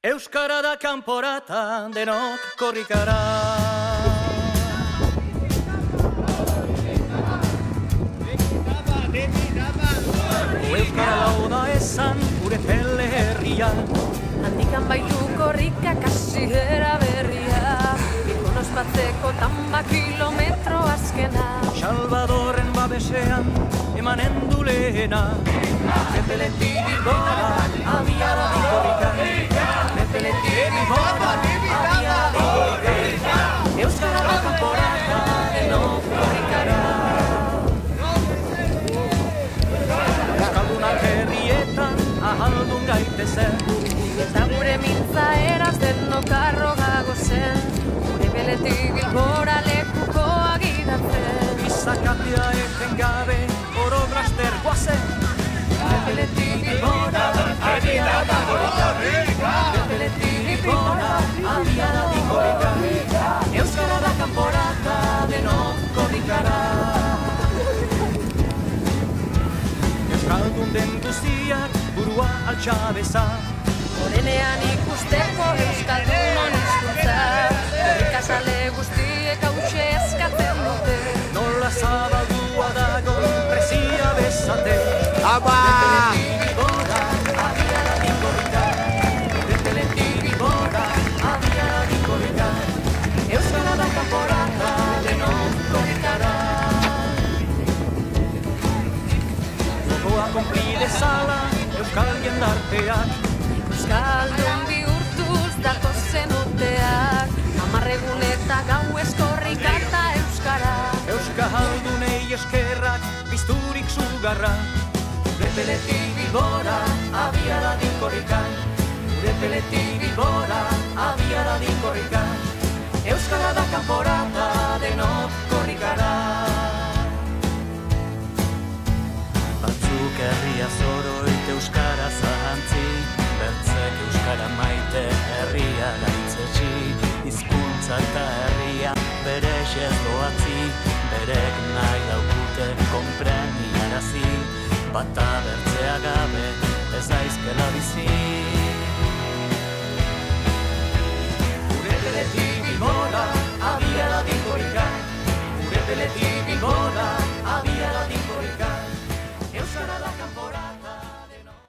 Euskara da kanporata, denok korrikara. Euskara lauda esan, gure pele herria. Handikan baitu korrika kasihera berria. Bilbon ospatzeko tamba kilometro azkena. Salvadorren babesean, emanen du lehena. Repeletik Bilbora, abiara di korrika. Repeletik Bilbora, abiara di korrika. Euskara da kanporata, denok korrikara. Euskaldunak herrietan, ahaldun gaitezen. Eta gure mintza eraz denok arrogago zen. Gure beletik Bilbora lekukoa gidatzen. Izakatia eten gabe, oro blaster guazen. Repeletik Bilbora, abiara di korrika. Repeletik Bilbora, abiara di korrika. Euskara da kanporata, denok korrikara. Euskaldun den guztiak, burua altxabeza. Horenean ikusteko Euskaldunon hizkuntza. Korrikazale guztiek hautxe eskatzen dute. Nola zabaldua dago presia bezate. Ama! Repeletik Bilbora, abiara di korrika. Repeletik Bilbora, abiara di korrika. Euskara da kanporata, denok korrikara. Jokoa konpli dezala, euskal jendarteak. Euskaldun bihurtuz datozen urteak. Amarregun eta gauez korrikata euskara. Euskaldunei eskerrak, pizturik sugarra. Repeletik Bilbora, abiara di korrika. Repeletik Bilbora, abiara di korrika. Euskara da kanporata, denok korrikara. Batzuk herria zoroit euskara zahantzi, bertzek euskara maite herria gaitzetsi, hizkuntza eta herria bere xez doatzi, berek nahi daukute konpreniarazi, bata bertzea gabe ez aizkela bizi.